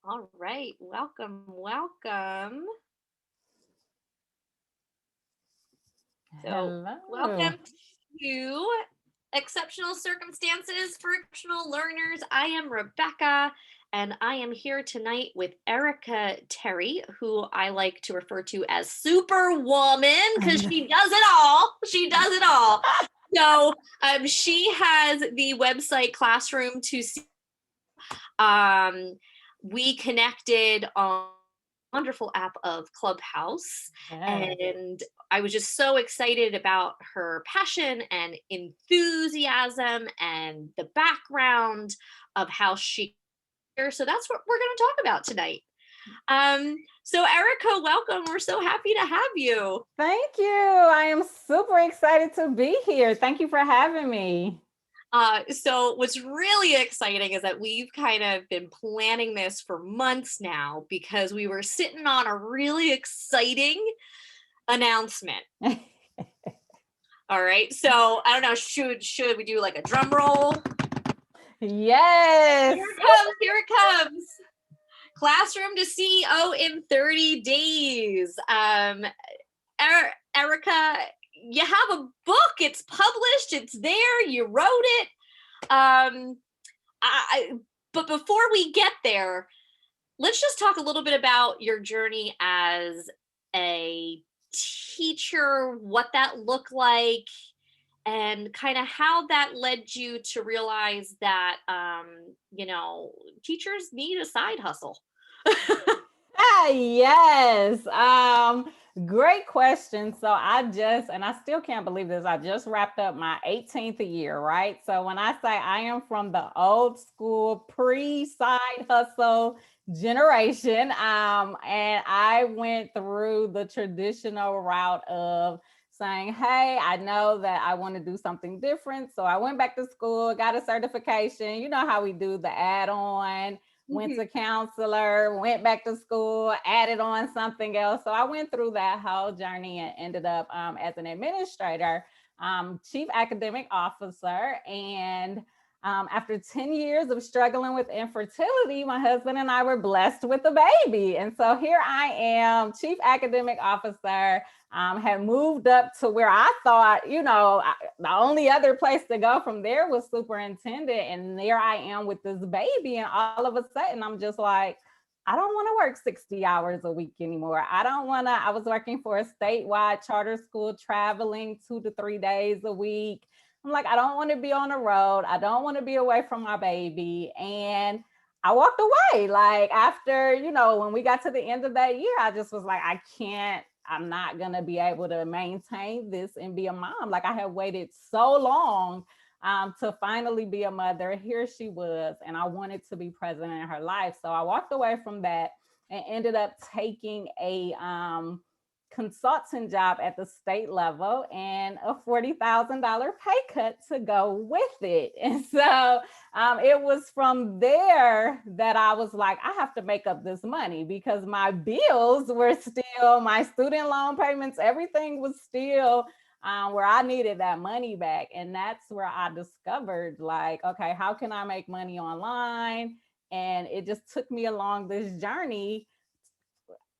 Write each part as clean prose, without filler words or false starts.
All right, welcome. So, Hello. welcome to Exceptional Circumstances for Exceptional Learners. I am Rebecca, and I am here tonight with Erica Terry, who I like to refer to as Superwoman because she does it all. She does it all. So, she has the website Classroom to See. Um, we connected on wonderful app of Clubhouse. Yes. And I was just so excited about her passion and enthusiasm and the background of how she. So that's what we're going to talk about tonight. So Erica, welcome. We're so happy to have you. Thank you. I am super excited to be here. Thank you for having me. So what's really exciting is that we've kind of been planning this for months now because we were sitting on a really exciting announcement. All right. So I don't know. Should we do like a drum roll? Yes. Here it comes. Here it comes. Classroom to CEO in 30 days. Erica, you have a book. It's published. It's there. You wrote it. Um, I, but before we get there, let's just talk a little bit about your journey as a teacher, what that looked like, and kind of how that led you to realize that teachers need a side hustle. Yes. Great question. So I still can't believe this. I just wrapped up my 18th year, right? So when I say I am from the old school pre-side hustle generation, and I went through the traditional route of saying, hey, I know that I want to do something different. So I went back to school, got a certification. You know how we do the add-on, went to counselor, went back to school, added on something else. So I went through that whole journey and ended up as an administrator, chief academic officer. And after 10 years of struggling with infertility, my husband and I were blessed with a baby. And so here I am, chief academic officer, had moved up to where I thought, the only other place to go from there was superintendent. And there I am with this baby. And all of a sudden, I'm just like, I don't want to work 60 hours a week anymore. I was working for a statewide charter school, traveling 2 to 3 days a week. I'm like, I don't want to be on the road. I don't want to be away from my baby. And I walked away. Like after, when we got to the end of that year, I just was like, I'm not going to be able to maintain this and be a mom. Like I had waited so long to finally be a mother. Here she was, and I wanted to be present in her life. So I walked away from that and ended up taking a consultant job at the state level and a $40,000 pay cut to go with it. And so it was from there that I was like, I have to make up this money because my bills were still, my student loan payments, everything was still where I needed that money back. And that's where I discovered, like, okay, how can I make money online? And it just took me along this journey.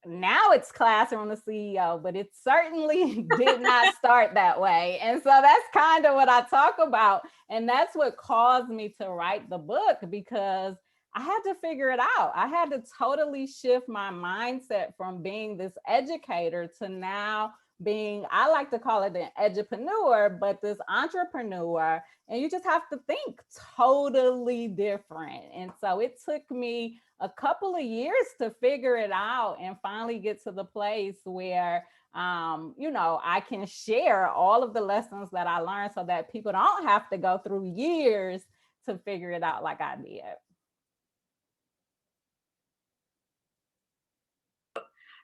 Now it's Classroom the CEO, but it certainly did not start that way. And so that's kind of what I talk about. And that's what caused me to write the book because I had to figure it out. I had to totally shift my mindset from being this educator to now being, I like to call it an edupreneur, but this entrepreneur. And you just have to think totally different. And so it took me a couple of years to figure it out and finally get to the place where I can share all of the lessons that I learned so that people don't have to go through years to figure it out like I did.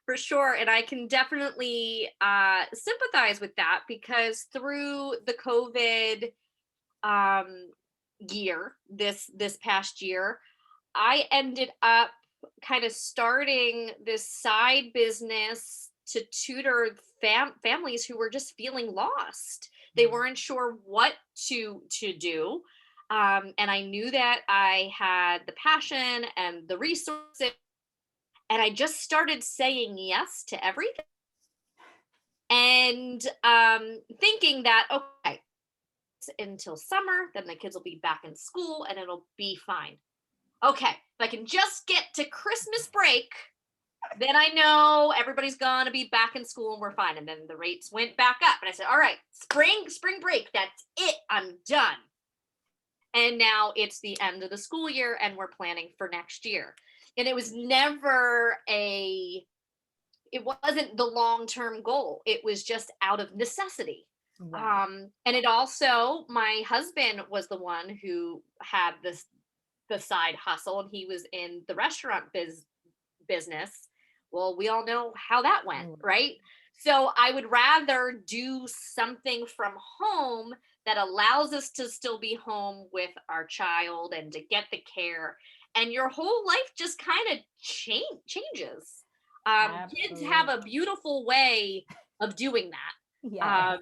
For sure, and I can definitely sympathize with that because through the COVID um, year, this past year, I ended up kind of starting this side business to tutor families who were just feeling lost. They weren't sure what to do. And I knew that I had the passion and the resources And I just started saying yes to everything and thinking that, okay, until summer, then the kids will be back in school and it'll be fine. Okay, if I can just get to Christmas break, then I know everybody's gonna be back in school and we're fine. And then the rates went back up. And I said, all right, spring break, that's it. I'm done. And now it's the end of the school year and we're planning for next year. And it was never it wasn't the long-term goal. It was just out of necessity. Right. And it also, my husband was the one who had the side hustle, and he was in the restaurant business. Well, we all know how that went, Mm. right? So I would rather do something from home that allows us to still be home with our child and to get the care. And your whole life just kind of changes. Kids have Absolutely. a beautiful way of doing that. Yes.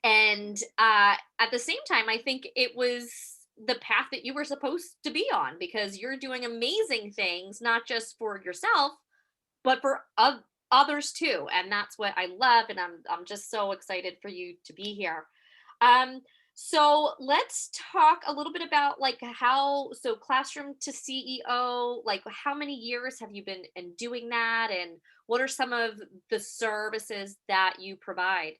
And at the same time, I think it was the path that you were supposed to be on, because you're doing amazing things, not just for yourself, but for others too. And that's what I love. And I'm just so excited for you to be here. Um, so let's talk a little bit about like so classroom to CEO, like how many years have you been in doing that? And what are some of the services that you provide?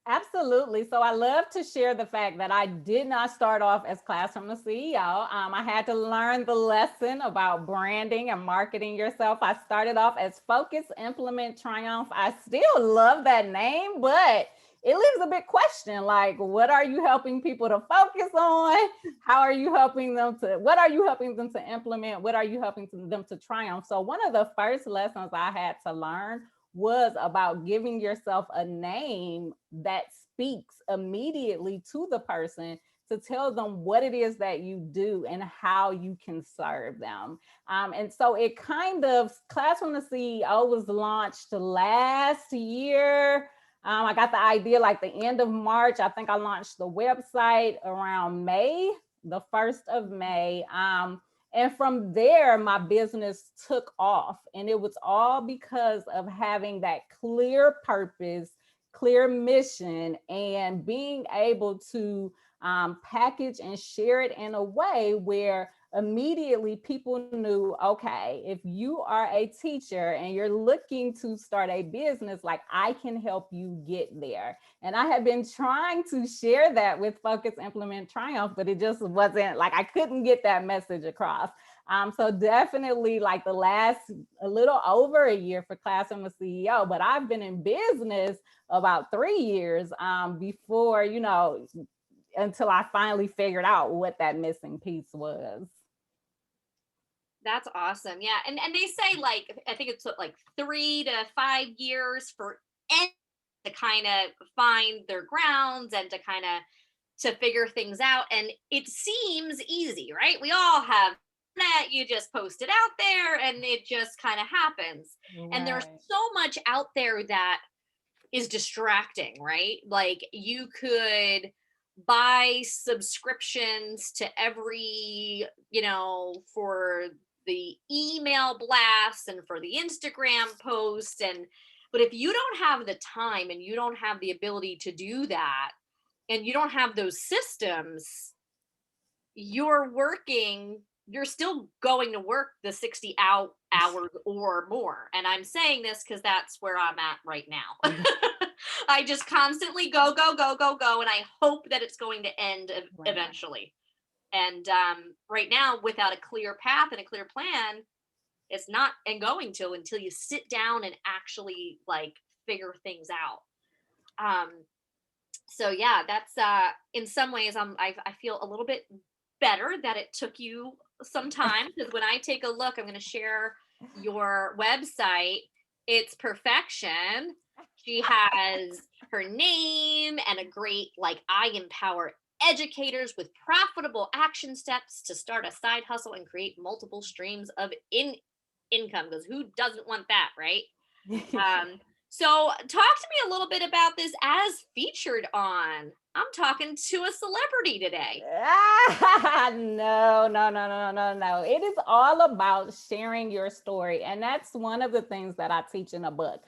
Absolutely. So I love to share the fact that I did not start off as Classroom the CEO. I had to learn the lesson about branding and marketing yourself. I started off as Focus, Implement, Triumph. I still love that name, but it leaves a big question like, what are you helping people to focus on? How are you helping them to, what are you helping them to implement? What are you helping them to triumph? So, one of the first lessons I had to learn was about giving yourself a name that speaks immediately to the person to tell them what it is that you do and how you can serve them. And so it kind of, Classroom the CEO was launched last year. I got the idea like the end of March. I think I launched the website around May, the 1st of May. And from there, my business took off. And it was all because of having that clear purpose, clear mission, and being able to package and share it in a way where immediately people knew, okay, if you are a teacher and you're looking to start a business, like I can help you get there. And I have been trying to share that with Focus, Implement, Triumph, but it just wasn't like I couldn't get that message across. So definitely like the last a little over a year for Classroom the CEO, but I've been in business about 3 years before, until I finally figured out what that missing piece was. That's awesome. Yeah. And they say like I think it's like 3 to 5 years for any to kind of find their grounds and to kind of to figure things out. And it seems easy, right? We all have that. You just post it out there and it just kind of happens. And there's Right. so much out there that is distracting, right? Like you could buy subscriptions to every, for the email blasts and for the Instagram posts, and but if you don't have the time and you don't have the ability to do that and you don't have those systems, you're still going to work the 60 hours or more. And I'm saying this because that's where I'm at right now. I just constantly go, go, go, go, go. And I hope that it's going to end Right. eventually. And right now, without a clear path and a clear plan, it's not and going to until you sit down and actually like figure things out. Um, so yeah, that's in some ways I feel a little bit better that it took you some time, because when I take a look, I'm going to share your website. It's perfection. She has her name and a great like I empower educators with profitable action steps to start a side hustle and create multiple streams of income, because who doesn't want that, right? um so talk to me a little bit about this as featured on. I'm talking to a celebrity today. No, no, no, no, no, no. It is all about sharing your story. And that's one of the things that I teach in a book.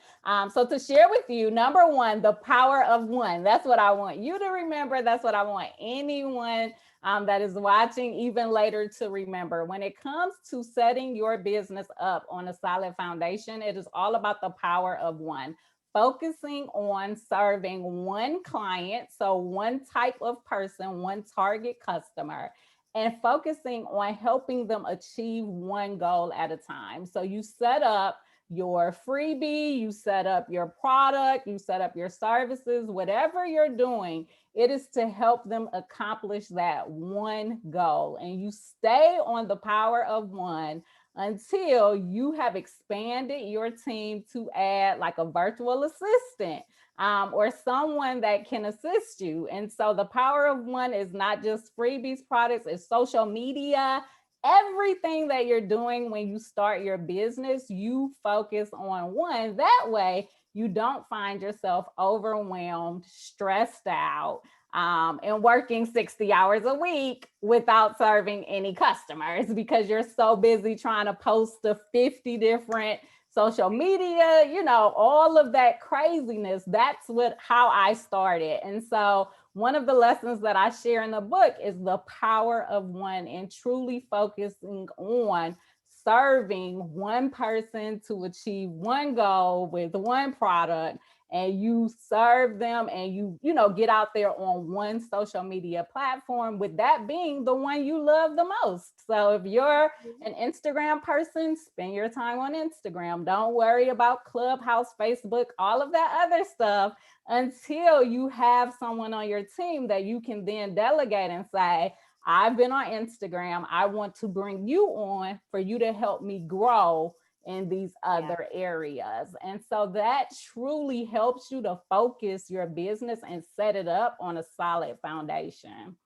So to share with you, number one, the power of one. That's what I want you to remember. That's what I want anyone that is watching even later to remember. When it comes to setting your business up on a solid foundation, it is all about the power of one, focusing on serving one client, so one type of person, one target customer, and focusing on helping them achieve one goal at a time. So you set up your freebie, you set up your product, you set up your services, whatever you're doing, it is to help them accomplish that one goal. And you stay on the power of one until you have expanded your team to add like a virtual assistant or someone that can assist you. And so the power of one is not just freebies products, it's social media. Everything that you're doing when you start your business, you focus on one. That way, you don't find yourself overwhelmed, stressed out, and working 60 hours a week without serving any customers because you're so busy trying to post to 50 different social media, all of that craziness. That's how I started. And so one of the lessons that I share in the book is the power of one and truly focusing on serving one person to achieve one goal with one product, and you serve them and you get out there on one social media platform, with that being the one you love the most. So if you're an Instagram person, spend your time on Instagram. Don't worry about Clubhouse, Facebook, all of that other stuff until you have someone on your team that you can then delegate and say, I've been on Instagram. I want to bring you on for you to help me grow in these other areas. And so that truly helps you to focus your business and set it up on a solid foundation.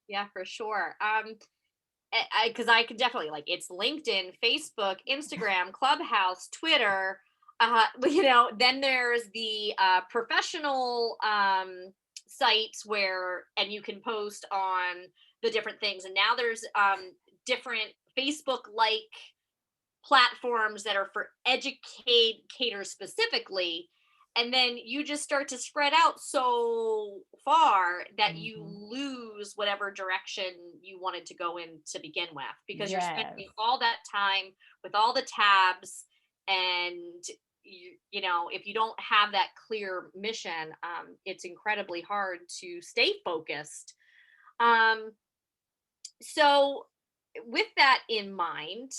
Yeah, for sure. Because I could definitely, like, it's LinkedIn, Facebook, Instagram, Clubhouse, Twitter. Then there's the professional sites and you can post on the different things. And now there's different Facebook-like platforms that are for educators specifically. And then you just start to spread out so far that you lose whatever direction you wanted to go in to begin with, because you're spending all that time with all the tabs. And if you don't have that clear mission, it's incredibly hard to stay focused. So with that in mind,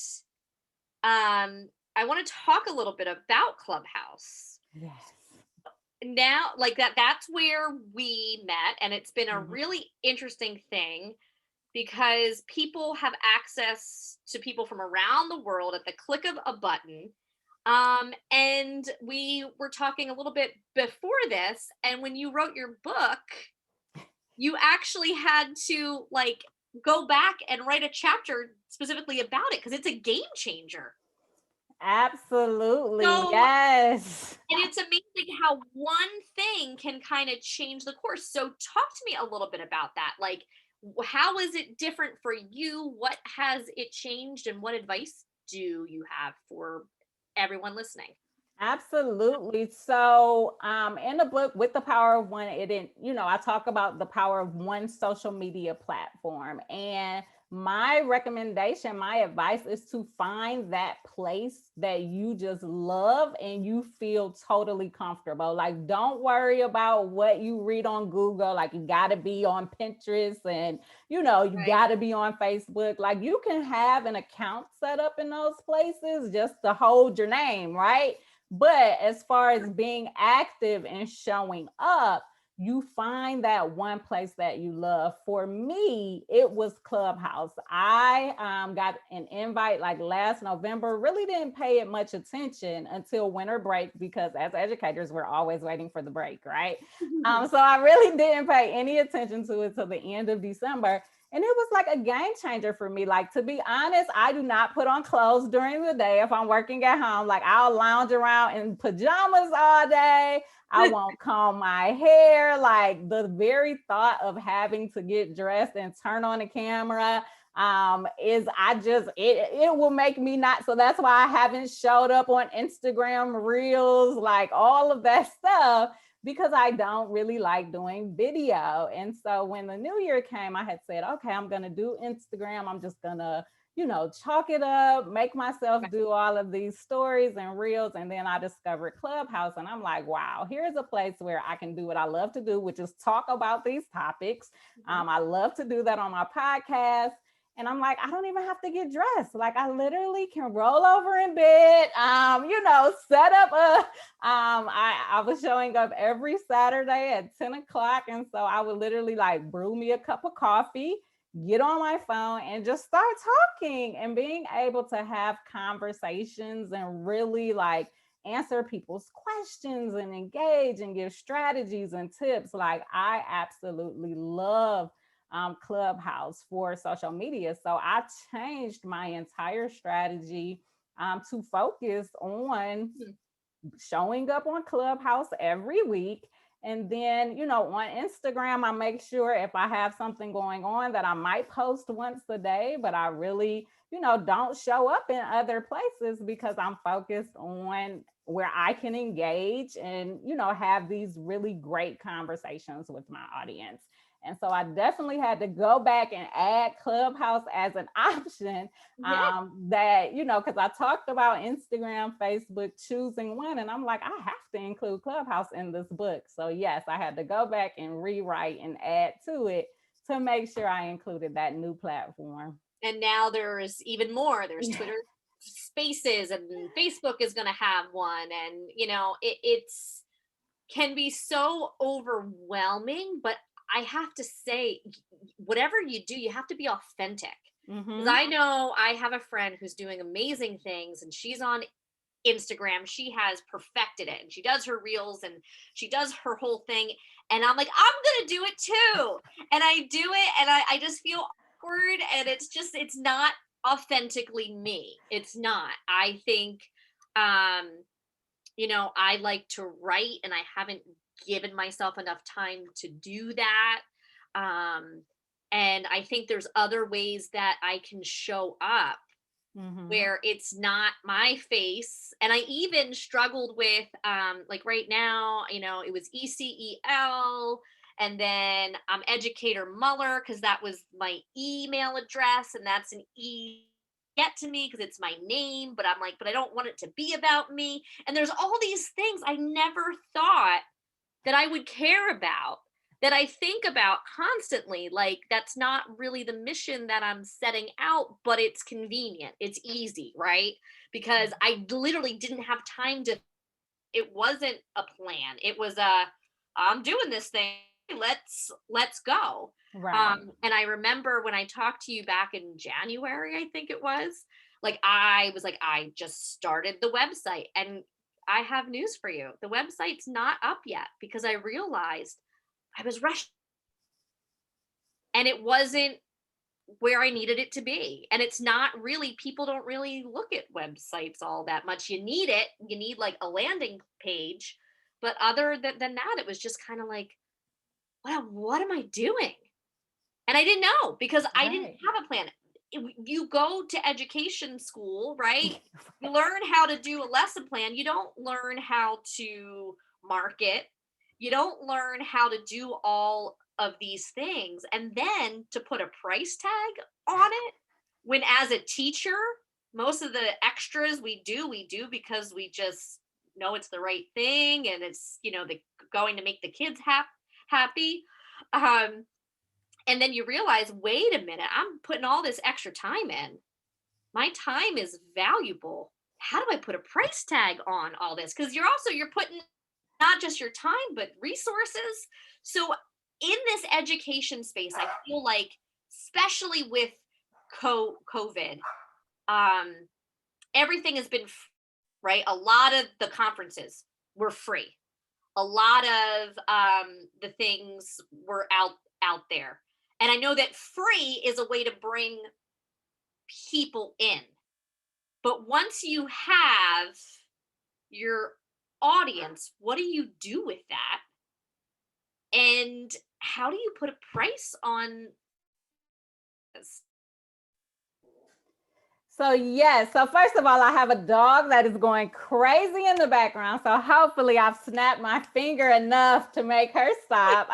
I want to talk a little bit about Clubhouse. Yes. Now, like that's where we met, and it's been a really interesting thing because people have access to people from around the world at the click of a button. And we were talking a little bit before this, and when you wrote your book, you actually had to like go back and write a chapter specifically about it because it's a game changer. Absolutely. Yes. And it's amazing how one thing can kind of change the course. So talk to me a little bit about that. Like, how is it different for you? What has it changed? And what advice do you have for everyone listening? Absolutely. So, in the book, With the Power of One, I talk about the power of one social media platform. And my recommendation, my advice is to find that place that you just love and you feel totally comfortable. Like, don't worry about what you read on Google. Like, you got to be on Pinterest and, you got to be on Facebook. Like, you can have an account set up in those places just to hold your name, right? But as far as being active and showing up, you find that one place that you love. For me, it was Clubhouse. I got an invite like last November, really didn't pay it much attention until winter break, because as educators, we're always waiting for the break, right? So I really didn't pay any attention to it till the end of December. And it was like a game changer for me. Like, to be honest, I do not put on clothes during the day if I'm working at home. Like, I'll lounge around in pajamas all day. I won't comb my hair. Like, the very thought of having to get dressed and turn on the camera is it will make me not. So that's why I haven't showed up on Instagram reels, like all of that stuff, because I don't really like doing video. And so when the new year came, I had said, okay, I'm going to do Instagram. I'm just going to, chalk it up, make myself do all of these stories and reels. And then I discovered Clubhouse, and I'm like, wow, here's a place where I can do what I love to do, which is talk about these topics. I love to do that on my podcast. And I'm like, I don't even have to get dressed. Like, I literally can roll over in bed, set up I was showing up every Saturday at 10 o'clock. And so I would literally like brew me a cup of coffee, get on my phone, and just start talking and being able to have conversations and really like answer people's questions and engage and give strategies and tips. Like, I absolutely love Clubhouse for social media. So I changed my entire strategy to focus on showing up on Clubhouse every week. And then, on Instagram, I make sure if I have something going on that I might post once a day, but I really, don't show up in other places because I'm focused on where I can engage and, have these really great conversations with my audience. And so I definitely had to go back and add Clubhouse as an option that, because I talked about Instagram, Facebook, choosing one. And I'm like, I have to include Clubhouse in this book. So yes, I had to go back and rewrite and add to it to make sure I included that new platform. And now there's even more. There's Twitter Spaces, and Facebook is going to have one. And, it's can be so overwhelming, but I have to say, whatever you do, you have to be authentic. Because I know I have a friend who's doing amazing things, and she's on Instagram. She has perfected it, and she does her reels and she does her whole thing. And I'm like, I'm going to do it too. And I do it, and I just feel awkward, and it's not authentically me. It's not. I think, I like to write, and I haven't given myself enough time to do that. And I think there's other ways that I can show up where it's not my face. And I even struggled with, like right now, it was ECEL, and then Educator Muller, because that was my email address, and that's an get to me because it's my name, but I'm like, but I don't want it to be about me. And there's all these things I never thought that I would care about, that I think about constantly. Like, that's not really the mission that I'm setting out, but it's convenient. It's easy, right? Because I literally didn't have time to, it wasn't a plan. It was I'm doing this thing. Let's go. Right. And I remember when I talked to you back in January, I think it was, like, I was like, I just started the website, and I have news for you. The website's not up yet because I realized I was rushed, and it wasn't where I needed it to be. And it's not really, people don't really look at websites all that much. You need it. You need like a landing page. But other than that, it was just kind of like, what am I doing? And I didn't know because I didn't have a plan. You go to education school, right? You learn how to do a lesson plan. You don't learn how to market. You don't learn how to do all of these things. And then to put a price tag on it, when as a teacher, most of the extras we do because we just know it's the right thing, and it's, going to make the kids happy. And then you realize, wait a minute, I'm putting all this extra time in. My time is valuable. How do I put a price tag on all this? Because you're putting not just your time, but resources. So in this education space, I feel like, especially with COVID, everything has been right. A lot of the conferences were free. A lot of the things were out there. And I know that free is a way to bring people in. But once you have your audience, what do you do with that? And how do you put a price on this? So yes, so first of all, I have a dog that is going crazy in the background. So hopefully I've snapped my finger enough to make her stop.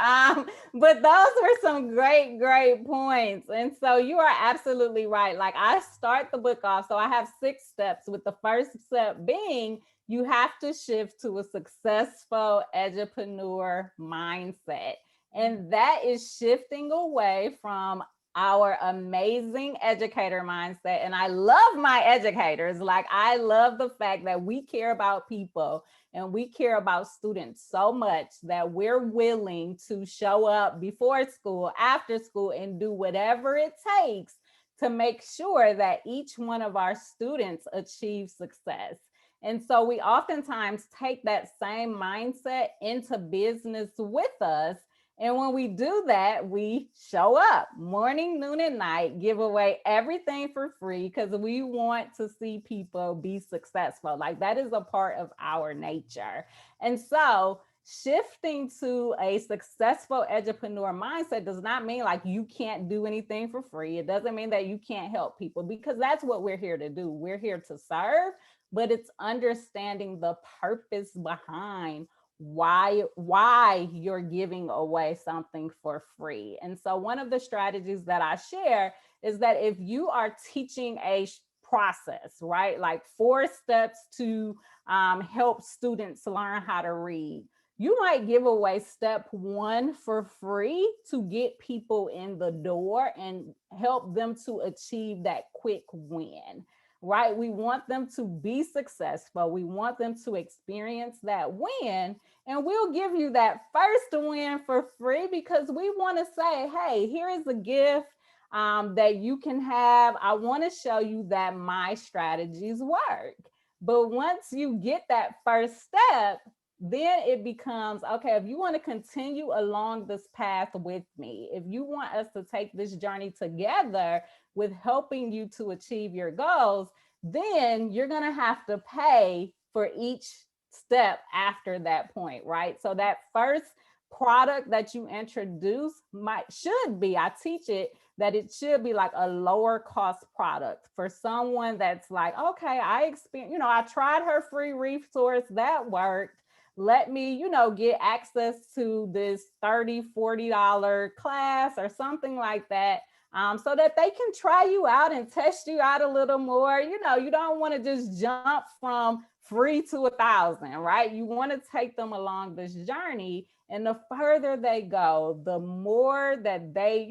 But those were some great points. And so you are absolutely right. Like I start the book off. So I have 6 steps, with the first step being you have to shift to a successful edupreneur mindset. And that is shifting away from our amazing educator mindset. And I love my educators. Like, I love the fact that we care about people and we care about students so much that we're willing to show up before school, after school, and do whatever it takes to make sure that each one of our students achieves success. And so we oftentimes take that same mindset into business with us. And when we do that, we show up morning, noon, and night, give away everything for free because we want to see people be successful. Like that is a part of our nature. And so shifting to a successful edupreneur mindset does not mean like you can't do anything for free. It doesn't mean that you can't help people, because that's what we're here to do. We're here to serve, but it's understanding the purpose behind why you're giving away something for free. And so one of the strategies that I share is that if you are teaching a process, right, like 4 steps to help students learn how to read, you might give away step 1 for free to get people in the door and help them to achieve that quick win. Right? We want them to be successful. We want them to experience that win. And we'll give you that first win for free because we want to say, hey, here is a gift that you can have. I want to show you that my strategies work. But once you get that first step, then it becomes, okay, if you want to continue along this path with me, if you want us to take this journey together with helping you to achieve your goals, then you're going to have to pay for each step after that point, right? So that first product that you introduce should be, I teach it that it should be like a lower cost product for someone that's like, okay, I tried her free resource, that worked. Let me, get access to this $30, $40 class or something like that. So that they can try you out and test you out a little more. You don't want to just jump from free to 1,000, right? You want to take them along this journey. And the further they go, the more that they,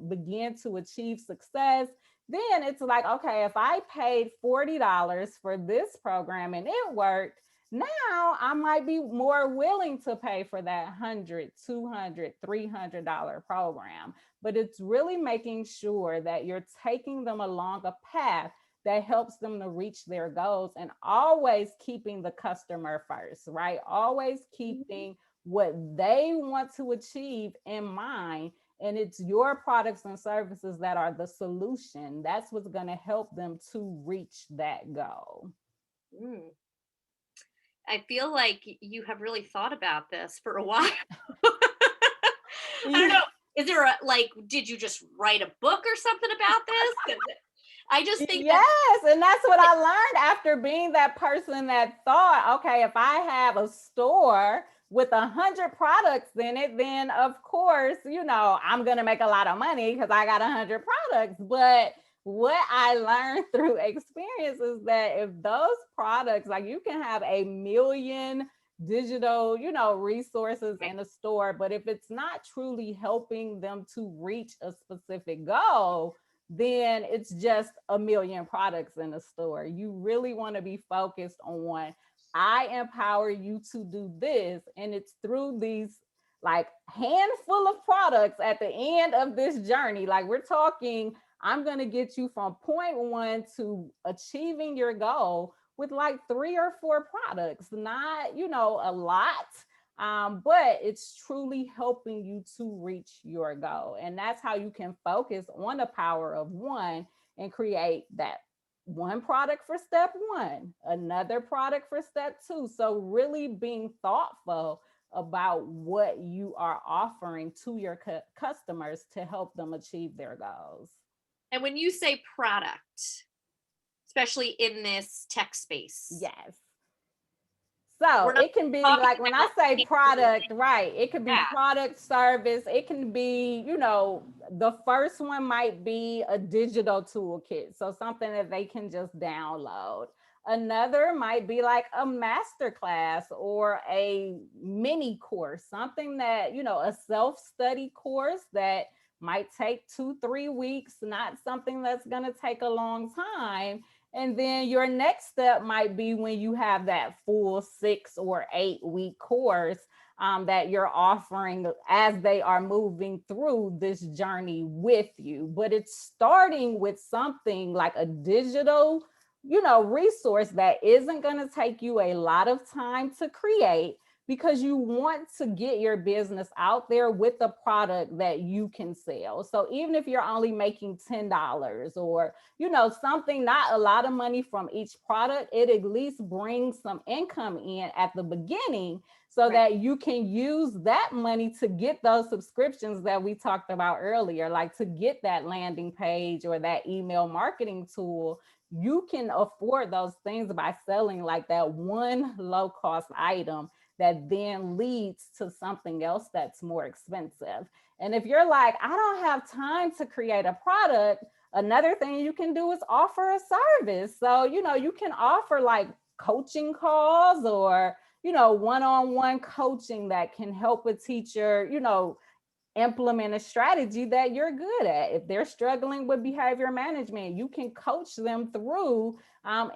begin to achieve success. Then it's like, okay, if I paid $40 for this program and it worked, now I might be more willing to pay for that $100, $200, $300 program. But it's really making sure that you're taking them along a path that helps them to reach their goals, and always keeping the customer first, right? Always keeping what they want to achieve in mind. And it's your products and services that are the solution. That's what's going to help them to reach that goal. Mm. I feel like you have really thought about this for a while. I don't know. Is there did you just write a book or something about this? I just think yes, and that's what I learned after being that person that thought, okay, if I have a store with 100 products in it, then of course, I'm gonna make a lot of money because I got 100 products. But what I learned through experience is that if those products, like you can have 1,000,000 digital, resources in a store, but if it's not truly helping them to reach a specific goal, then it's just 1,000,000 products in a store. You really want to be focused on, I empower you to do this. And it's through these like handful of products at the end of this journey. Like we're talking, I'm going to get you from point 1 to achieving your goal with like 3 or 4 products, not, a lot. But it's truly helping you to reach your goal. And that's how you can focus on the power of one and create that one product for step one, another product for step two. So, really being thoughtful about what you are offering to your customers to help them achieve their goals. And when you say product, especially in this tech space, Yes. So we're not it can be talking like when I about say tangible product, things. right? It could be Yeah. product, service. It can be, the first one might be a digital toolkit. So something that they can just download. Another might be like a master class or a mini course, something that, a self study course that might take 2, 3 weeks, not something that's going to take a long time. And then your next step might be when you have that full 6 or 8 week course that you're offering as they are moving through this journey with you. But it's starting with something like a digital, resource that isn't going to take you a lot of time to create because you want to get your business out there with a product that you can sell. So even if you're only making $10 or something, not a lot of money from each product, it at least brings some income in at the beginning so Right. that you can use that money to get those subscriptions that we talked about earlier, like to get that landing page or that email marketing tool. You can afford those things by selling like that one low cost item that then leads to something else that's more expensive. And if you're like, I don't have time to create a product, another thing you can do is offer a service. So, you can offer like coaching calls or, one-on-one coaching that can help a teacher, implement a strategy that you're good at. If they're struggling with behavior management, you can coach them through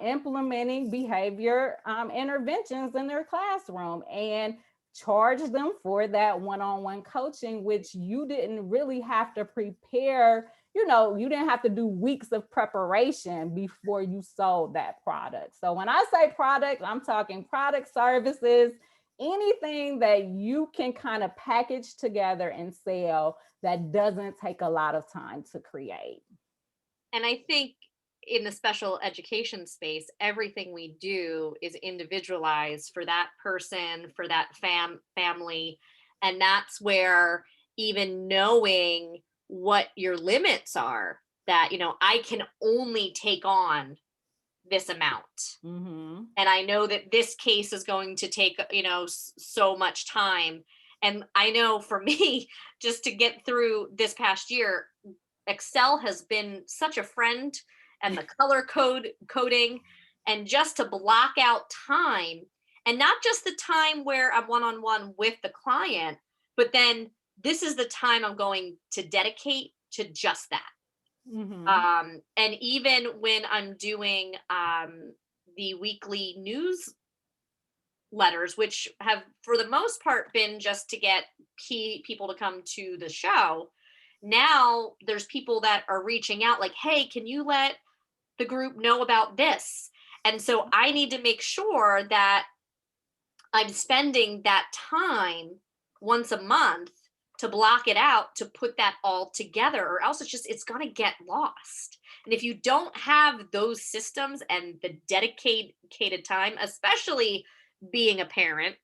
implementing behavior interventions in their classroom and charge them for that one-on-one coaching, which you didn't really have to prepare. You didn't have to do weeks of preparation before you sold that product. So when I say product, I'm talking product, services, anything that you can kind of package together and sell that doesn't take a lot of time to create. And I think in the special education space, everything we do is individualized for that person, for that family. And that's where even knowing what your limits are, that, I can only take on this amount. Mm-hmm. And I know that this case is going to take, so much time. And I know for me, just to get through this past year, Excel has been such a friend, and the coding, and just to block out time, and not just the time where I'm one on one with the client, but then this is the time I'm going to dedicate to just that. Mm-hmm. And even when I'm doing the weekly newsletters, which have for the most part been just to get key people to come to the show, now there's people that are reaching out like, hey, can you let the group know about this? And so I need to make sure that I'm spending that time once a month to block it out to put that all together, or else it's going to get lost. And if you don't have those systems and the dedicated time, especially being a parent,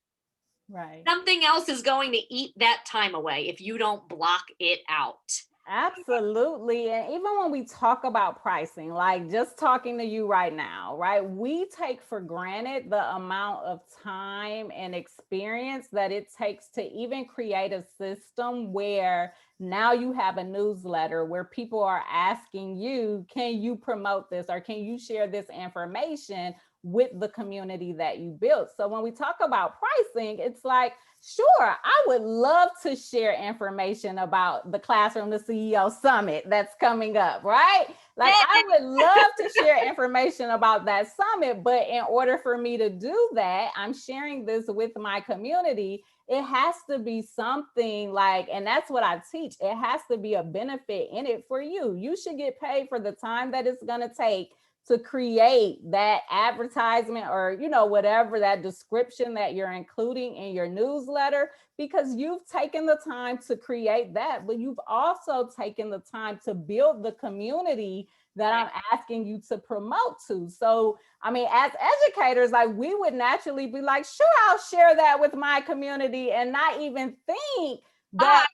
Right. something else is going to eat that time away if you don't block it out. Absolutely. And even when we talk about pricing, like just talking to you right now, right? We take for granted the amount of time and experience that it takes to even create a system where now you have a newsletter where people are asking you, can you promote this or can you share this information with the community that you built? So when we talk about pricing, it's like, sure, I would love to share information about the Classroom to CEO Summit that's coming up, right? Like, I would love to share information about that summit, but in order for me to do that, I'm sharing this with my community. It has to be something like, and that's what I teach, it has to be a benefit in it for you. You should get paid for the time that it's going to take to create that advertisement or, whatever that description that you're including in your newsletter, because you've taken the time to create that, but you've also taken the time to build the community that Right. I'm asking you to promote to. So, I mean, as educators, like we would naturally be like, sure, I'll share that with my community and not even think that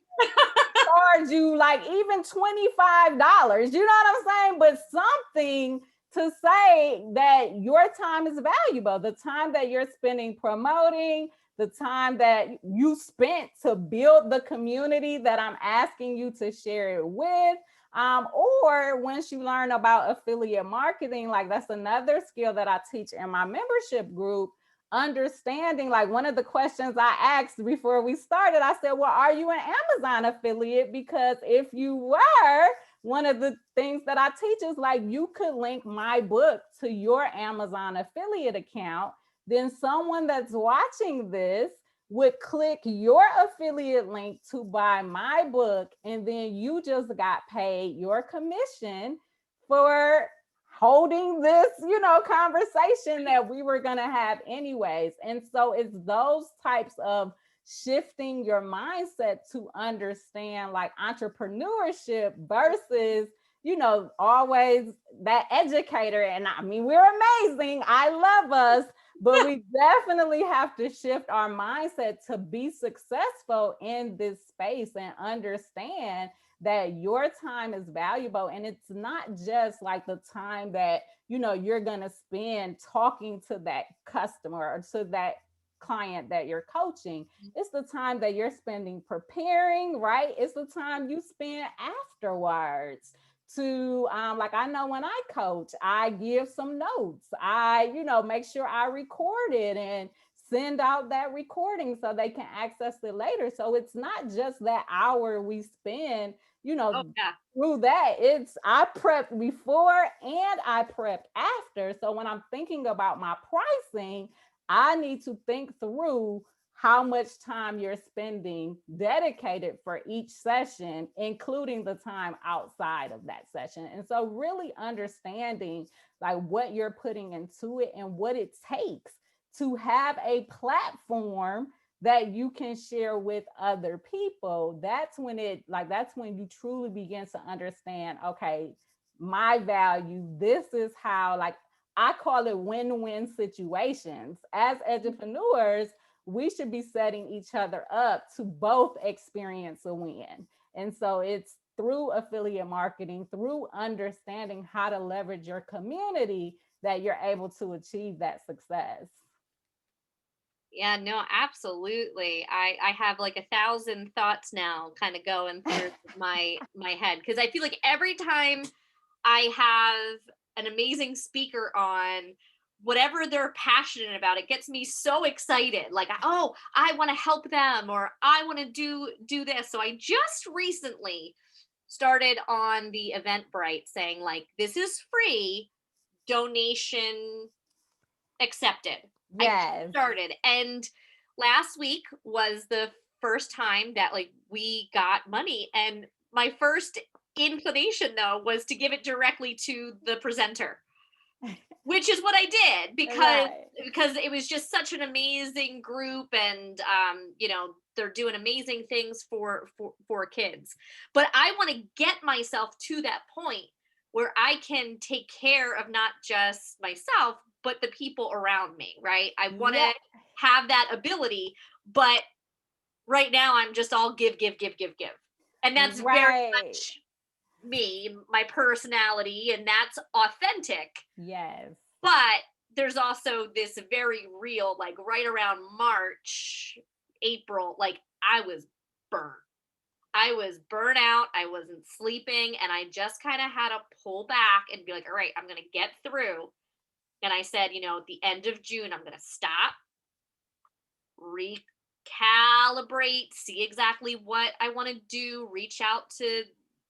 charge you like even $25. You know what I'm saying? But something to say that your time is valuable, the time that you're spending promoting, the time that you spent to build the community that I'm asking you to share it with. Or once you learn about affiliate marketing, like that's another skill that I teach in my membership group. Understanding, like one of the questions I asked before we started, I said, well, are you an Amazon affiliate? Because if you were, one of the things that I teach is like you could link my book to your Amazon affiliate account. Then someone that's watching this would click your affiliate link to buy my book, and then you just got paid your commission for holding this, conversation that we were going to have anyways. And so it's those types of shifting your mindset to understand like entrepreneurship versus, always that educator. And I mean, we're amazing. I love us, but we definitely have to shift our mindset to be successful in this space and understand that your time is valuable. And it's not just like the time that, you're going to spend talking to that customer or to that client that you're coaching. It's the time that you're spending preparing, right? It's the time you spend afterwards to like I know when I coach, I give some notes. I, make sure I record it and send out that recording so they can access it later. So it's not just that hour we spend, Oh, yeah. through that. It's I prepped before and I prepped after. So when I'm thinking about my pricing, I need to think through how much time you're spending dedicated for each session, including the time outside of that session. And so really understanding like what you're putting into it and what it takes to have a platform that you can share with other people. That's when you truly begin to understand, okay, my value, this is how, like, I call it win-win situations. As entrepreneurs, we should be setting each other up to both experience a win. And so it's through affiliate marketing, through understanding how to leverage your community, that you're able to achieve that success. Yeah, no, absolutely. I have like 1,000 thoughts now kind of going through my head, because I feel like every time I have an amazing speaker on, whatever they're passionate about, it gets me so excited. Like, oh, I want to help them, or I want to do this. So I just recently started on the Eventbrite saying like, this is free, donation accepted. I just Yes. started, and last week was the first time that like we got money, and my first inclination though was to give it directly to the presenter, which is what I did, because Right. it was just such an amazing group, and they're doing amazing things for kids. But I want to get myself to that point where I can take care of not just myself but the people around me, right? I want Yeah. to have that ability, but right now I'm just all give, give, give, give, give. And that's very Right. much me, my personality, and that's authentic. Yes. But there's also this very real, like right around March, April, like I was burnt. I was burnt out. I wasn't sleeping. And I just kind of had to pull back and be like, all right, I'm going to get through. And I said, at the end of June, I'm going to stop, recalibrate, see exactly what I want to do, reach out to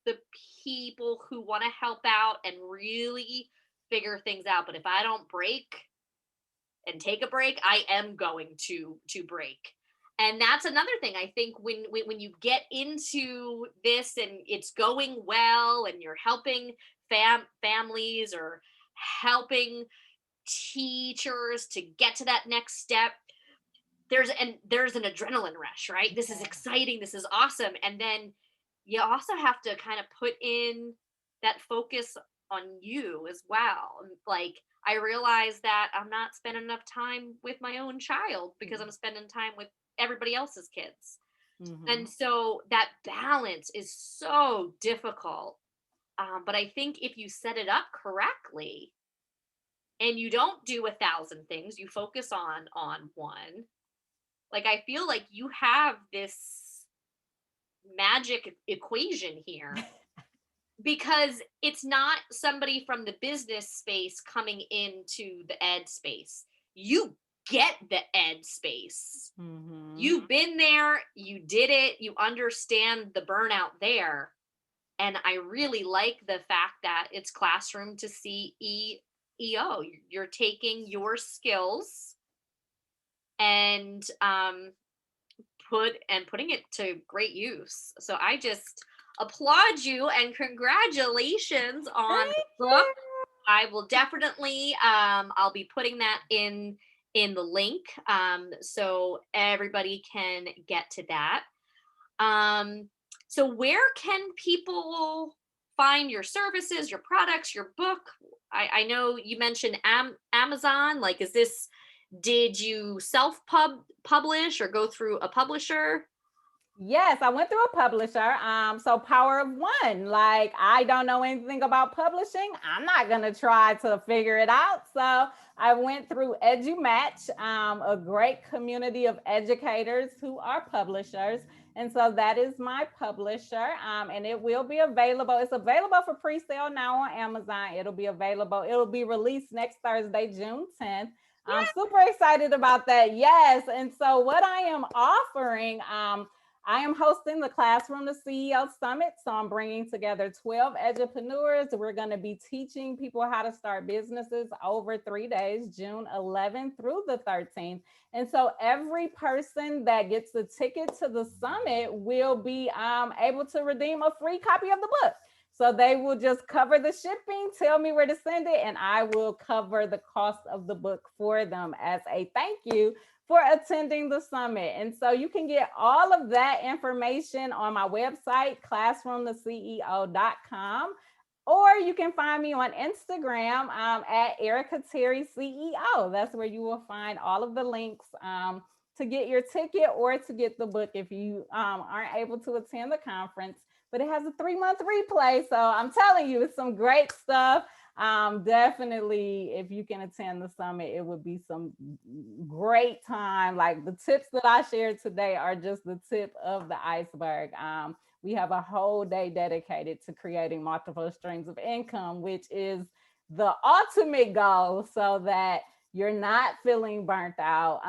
the people who want to help out and really figure things out. But if I don't break and take a break, I am going to break. And that's another thing. I think when you get into this and it's going well and you're helping families or helping teachers to get to that next step, there's an adrenaline rush, right? This is exciting, this is awesome. And then you also have to kind of put in that focus on you as well. Like, I realize that I'm not spending enough time with my own child because I'm spending time with everybody else's kids. And Mhm. so that balance is so difficult. But I think if you set it up correctly and you don't do 1,000 things, you focus on one. Like, I feel like you have this magic equation here, because it's not somebody from the business space coming into the ed space. You get the ed space. Mhm. You've been there, you did it, you understand the burnout there. And I really like the fact that it's classroom to CEO. You're taking your skills and putting it to great use. So I just applaud you and congratulations on the Thank book. you. I will definitely I'll be putting that in the link, so everybody can get to that. Um so where can people find your services, your products, your book? I know you mentioned Amazon. Like, is this, did you publish or go through a publisher? Yes, I went through a publisher. So Power of One. Like, I don't know anything about publishing. I'm not gonna try to figure it out. So I went through EduMatch, a great community of educators who are publishers. And so that is my publisher. And it will be available. It's available for pre-sale now on Amazon. It'll be available. It'll be released next Thursday, June 10th. I'm super excited about that. Yes. And so what I am offering, I am hosting the Classroom to CEO Summit. So I'm bringing together 12 edupreneurs. We're going to be teaching people how to start businesses over 3 days, June 11th through the 13th. And so every person that gets the ticket to the summit will be able to redeem a free copy of the book. So they will just cover the shipping, tell me where to send it, and I will cover the cost of the book for them as a thank you for attending the summit. And so you can get all of that information on my website, classroomtheceo.com, or you can find me on Instagram at Erica Terry CEO. That's where you will find all of the links to get your ticket or to get the book if you aren't able to attend the conference. But it has a 3-month replay. So I'm telling you, it's some great stuff. Definitely, if you can attend the summit, it would be some great time. Like, the tips that I shared today are just the tip of the iceberg. We have a whole day dedicated to creating multiple streams of income, which is the ultimate goal, so that you're not feeling burnt out.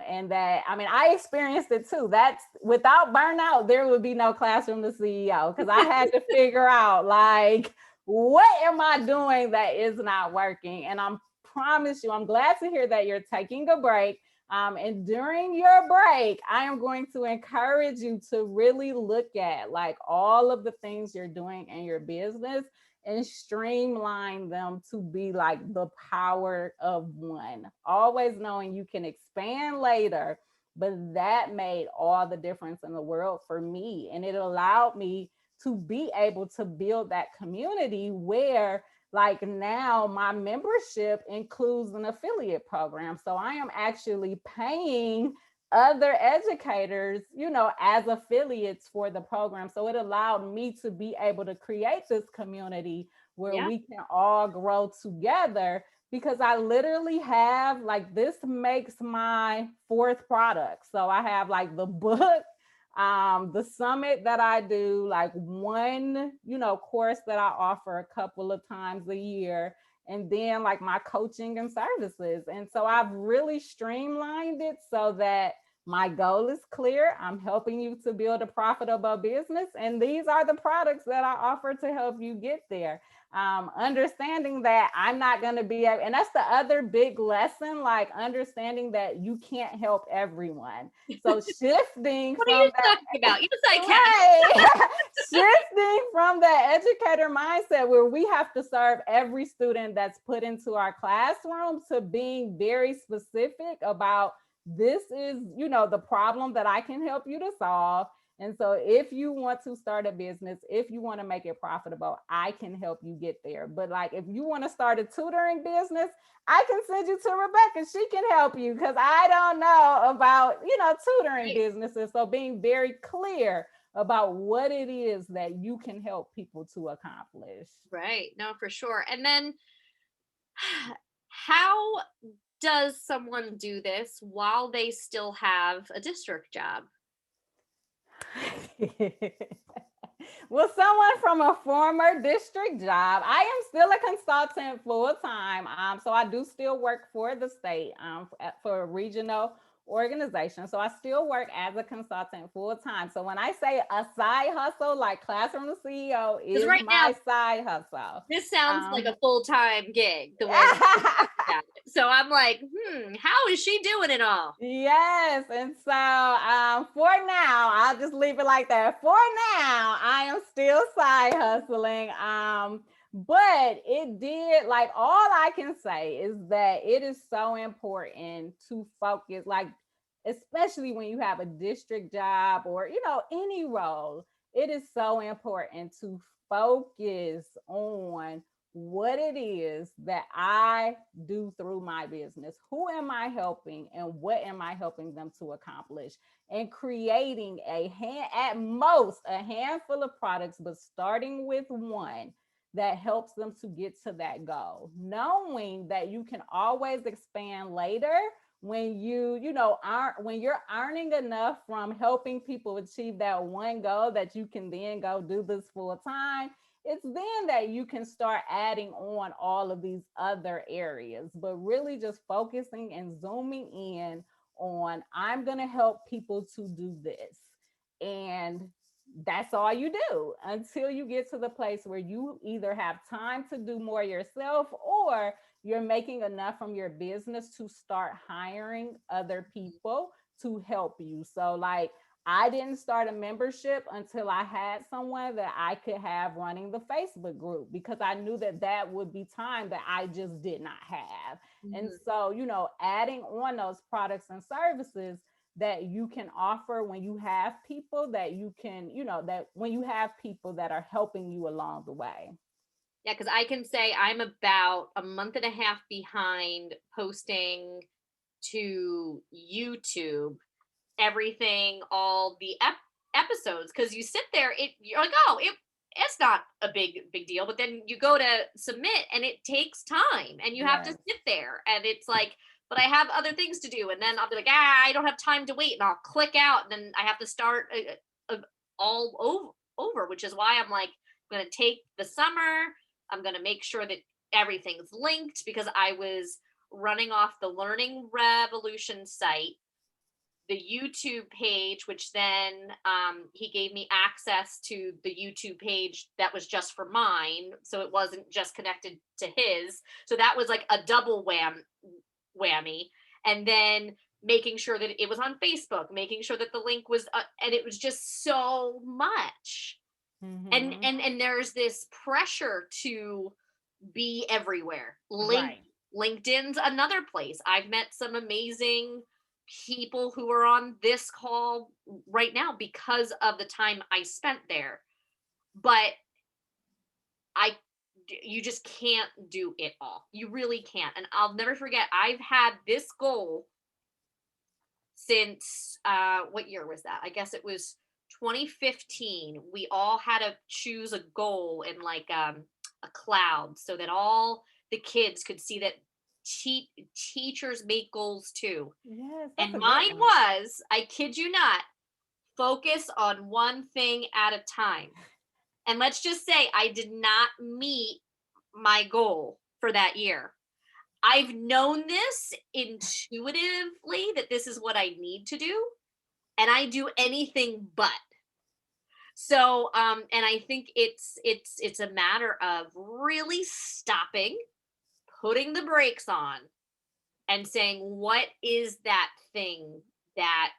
And that, I mean, I experienced it too. That's, without burnout, there would be no Classroom to CEO, because I had to figure out, like, what am I doing that is not working? And I promise you, I'm glad to hear that you're taking a break. And during your break, I am going to encourage you to really look at, like, all of the things you're doing in your business and streamline them to be like the power of one. Always knowing you can expand later, but that made all the difference in the world for me. And it allowed me to be able to build that community where, like, now my membership includes an affiliate program. So I am actually paying other educators, as affiliates for the program. So it allowed me to be able to create this community where Yeah. we can all grow together, because I literally have, like, this makes my fourth product. So I have, like, the book, the summit that I do, like one, course that I offer a couple of times a year, and then like my coaching and services. And so I've really streamlined it so that my goal is clear. I'm helping you to build a profitable business, and these are the products that I offer to help you get there. Understanding that I'm not going to be, and that's the other big lesson, like understanding that you can't help everyone. So shifting What are from you that, talking about? Yes, I can. right, shifting from the educator mindset where we have to serve every student that's put into our classroom to being very specific about this is, the problem that I can help you to solve. And so if you want to start a business, if you want to make it profitable, I can help you get there. But like if you want to start a tutoring business, I can send you to Rebecca. She can help you because I don't know about, tutoring Right. businesses. So being very clear about what it is that you can help people to accomplish. Right. No, for sure. And then how does someone do this while they still have a district job? Well, someone from a former district job. I am still a consultant full time. So I do still work for the state for a regional organization. So I still work as a consultant full time. So when I say a side hustle, like Classroom the CEO Because is right now, my side hustle. this sounds like Um, a full-time gig, the way that you talk about it. So I'm like, how is she doing it all? Yes. And so for now, I'll just leave it like that. For now, I am still side hustling. But it did, like, all I can say is that it is so important to focus, like, especially when you have a district job or, any role, it is so important to focus on what it is that I do through my business. Who am I helping and what am I helping them to accomplish? And creating at most a handful of products, but starting with one that helps them to get to that goal, knowing that you can always expand later when when you're earning enough from helping people achieve that one goal that you can then go do this full time. It's then that you can start adding on all of these other areas, but really just focusing and zooming in on I'm going to help people to do this. And that's all you do until you get to the place where you either have time to do more yourself or you're making enough from your business to start hiring other people to help you. So, like, I didn't start a membership until I had someone that I could have running the Facebook group because I knew that that would be time that I just did not have. And Mhm. so, adding on those products and services that you can offer when you have people that you can, that when you have people that are helping you along the way. Yeah, because I can say I'm about a month and a half behind posting to YouTube everything, all the episodes, because you sit there, you're like, oh, it's not a big deal, but then you go to submit and it takes time and you have to Yes. sit there and it's like, but I have other things to do, and then I'll be like, I don't have time to wait, and I'll click out, and then I have to start all over, which is why I'm like, I'm gonna take the summer. I'm gonna make sure that everything's linked because I was running off the Learning Revolution site, the YouTube page, which then he gave me access to the YouTube page that was just for mine. So it wasn't just connected to his. So that was like a double whammy. And then making sure that it was on Facebook, making sure that the link was, and it was just so much. Mm-hmm. And there's this pressure to be everywhere. Right. LinkedIn's another place. I've met some amazing people who are on this call right now because of the time I spent there. But I you just can't do it all. You really can't. And I'll never forget, I've had this goal since what year was that? I guess it was 2015. We all had to choose a goal in like a cloud so that all the kids could see that teachers make goals too. Yes, that's And a good mine one. was, I kid you not, focus on one thing at a time. And let's just say I did not meet my goal for that year. I've known this intuitively that this is what I need to do, and I do anything but. So, and I think it's a matter of really stopping, putting the brakes on, and saying, what is that thing that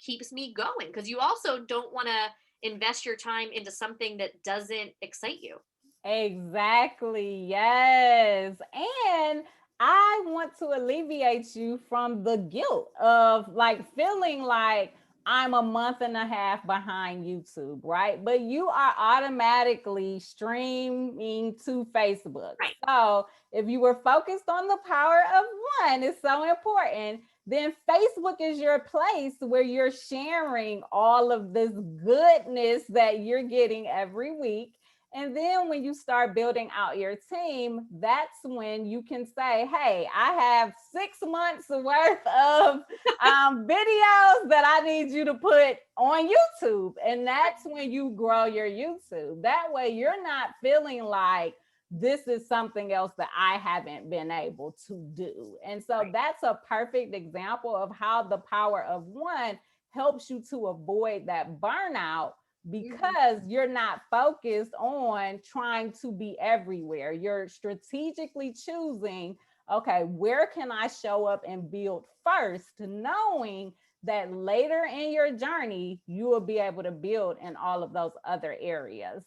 keeps me going? Because you also don't want to invest your time into something that doesn't excite you. Exactly. Yes. And I want to alleviate you from the guilt of like feeling like I'm a month and a half behind YouTube, right? But you are automatically streaming to Facebook. Right. So if you were focused on the power of one, it's so important. Then Facebook is your place where you're sharing all of this goodness that you're getting every week. And then when you start building out your team, that's when you can say, hey, I have 6 months worth of videos that I need you to put on YouTube. And that's when you grow your YouTube. That way you're not feeling like this is something else that I haven't been able to do. And so Right. that's a perfect example of how the power of one helps you to avoid that burnout Mhm. because you're not focused on trying to be everywhere. You're strategically choosing, okay, where can I show up and build first, knowing that later in your journey, you will be able to build in all of those other areas.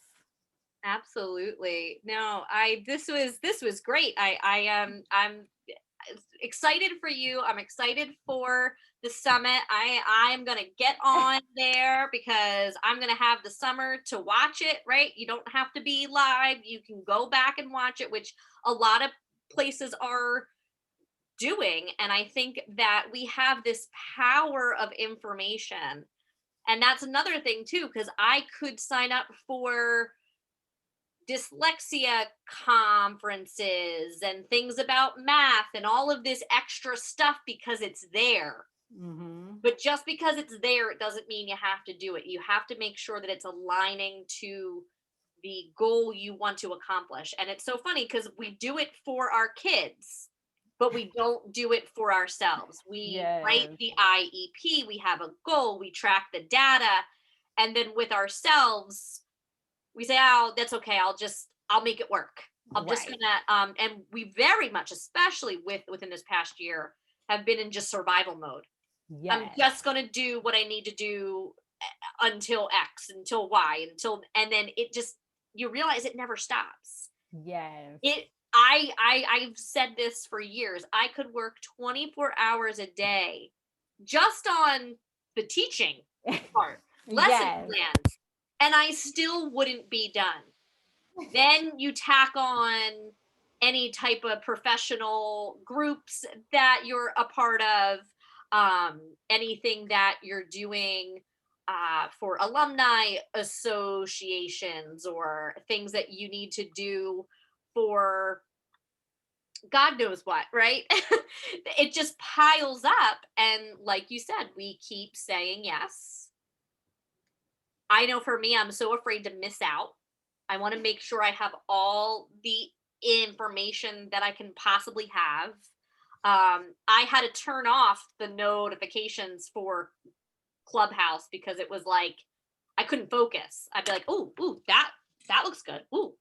Absolutely. No, this was great. I'm excited for you. I'm excited for the summit. I'm going to get on there because I'm going to have the summer to watch it, right? You don't have to be live. You can go back and watch it, which a lot of places are doing. And I think that we have this power of information. And that's another thing too, because I could sign up for dyslexia conferences and things about math and all of this extra stuff because it's there. Mhm. But just because it's there, it doesn't mean you have to do it. You have to make sure that it's aligning to the goal you want to accomplish. And it's so funny because we do it for our kids, but we don't do it for ourselves. We write Yes. the IEP, we have a goal, we track the data, and then with ourselves, we say, "Oh, that's okay. I'll make it work. I'm just Right. gonna." And we very much, especially within this past year, have been in just survival mode. I'm Yes. just gonna do what I need to do until X, until Y, until, and then it just, you realize it never stops. Yes. It I've said this for years. I could work 24 hours a day just on the teaching part, lesson Yes. plans, and I still wouldn't be done. Then you tack on any type of professional groups that you're a part of, anything that you're doing for alumni associations or things that you need to do for God knows what, right? It just piles up. And like you said, we keep saying yes. I know for me, I'm so afraid to miss out. I want to make sure I have all the information that I can possibly have. I had to turn off the notifications for Clubhouse because it was like I couldn't focus. I'd be like, "Oh, ooh, that looks good. Ooh,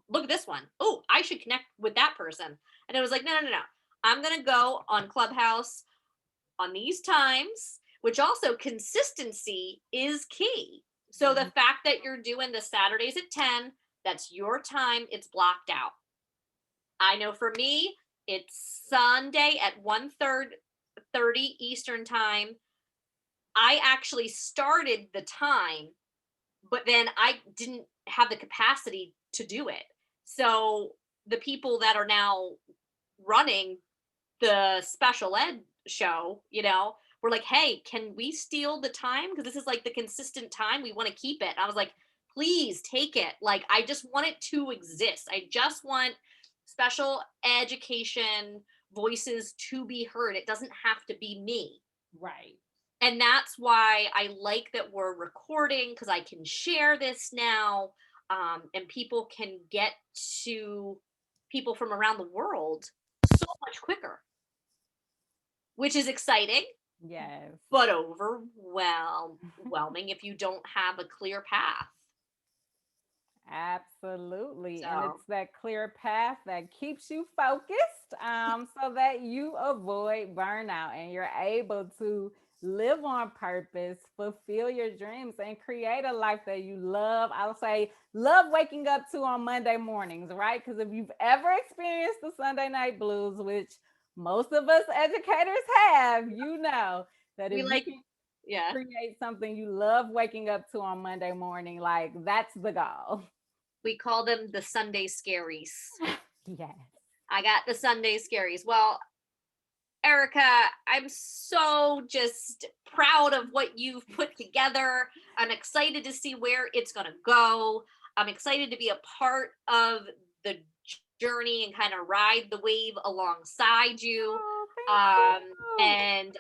look at this one. Oh, I should connect with that person." And it was like, "No, no, no, no. I'm gonna go on Clubhouse on these times," which also consistency is key. So the Mhm. fact that you're doing the Saturdays at 10, that's your time, it's blocked out. I know for me, it's Sunday at 1:30 Eastern time. I actually started the time, but then I didn't have the capacity to do it. So the people that are now running the special ed show, we're like, "Hey, can we steal the time? Because this is like the consistent time. We want to keep it." And I was like, "Please take it. Like, I just want it to exist. I just want special education voices to be heard. It doesn't have to be me." Right. And that's why I like that we're recording because I can share this now, and people can get to people from around the world so much quicker, which is exciting. Yes. but overwhelming if you don't have a clear path. Absolutely. And So it's that clear path that keeps you focused, so that you avoid burnout and you're able to live on purpose, fulfill your dreams, and create a life that you love. I'll say, love waking up to on Monday mornings, right? Because if you've ever experienced the Sunday night blues, which most of us educators have, you know that we if you like, can yeah, create something you love waking up to on Monday morning, like that's the goal. we call them the Sunday scaries. Yes. I got the Sunday scaries. Well, Erica, I'm so just proud of what you've put together. I'm excited to see where it's going to go. I'm excited to be a part of the journey and kind of ride the wave alongside you. Oh, thank Um, you. and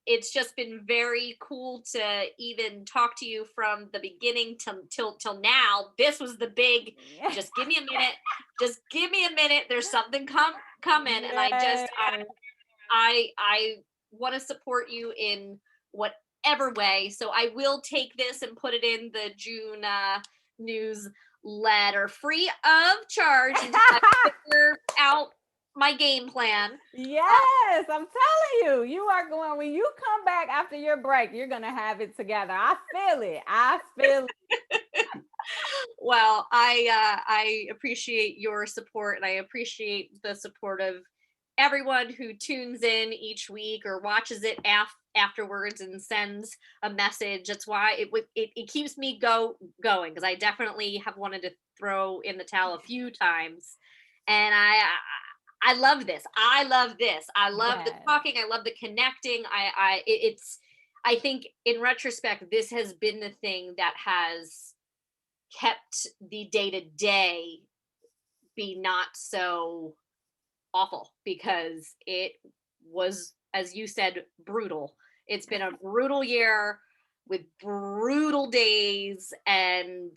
it's just been very cool to even talk to you from the beginning till now. This was the big, Yeah. just give me a minute. Just give me a minute. There's something coming. And Yes. I want to support you in whatever way. So I will take this and put it in the June newsletter free of charge until I figure out my game plan. Yes, I'm telling you, you are going when you come back after your break, you're gonna have it together. I feel it. I feel Well, I appreciate your support, and I appreciate the support of everyone who tunes in each week or watches it afterwards and sends a message. That's why it keeps me going, because I definitely have wanted to throw in the towel a few times, and I love this. I love this. I love the yes. talking. I love the connecting. It's I think in retrospect, this has been the thing that has kept the day to day be not so awful, because it was, as you said, brutal. It's been a brutal year with brutal days, and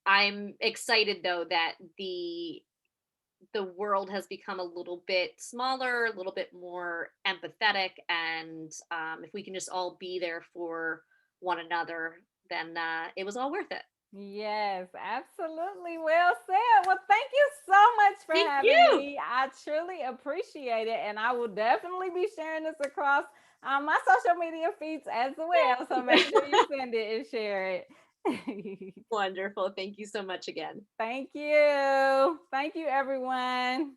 I'm excited though that the world has become a little bit smaller, a little bit more empathetic, and if we can just all be there for one another, then it was all worth it. Yes, absolutely. Well said. Well, thank you so much for Thank having you. me. I truly appreciate it. And I will definitely be sharing this across my social media feeds as well. So make sure you send it and share it. Wonderful. Thank you so much again. Thank you. Thank you, everyone.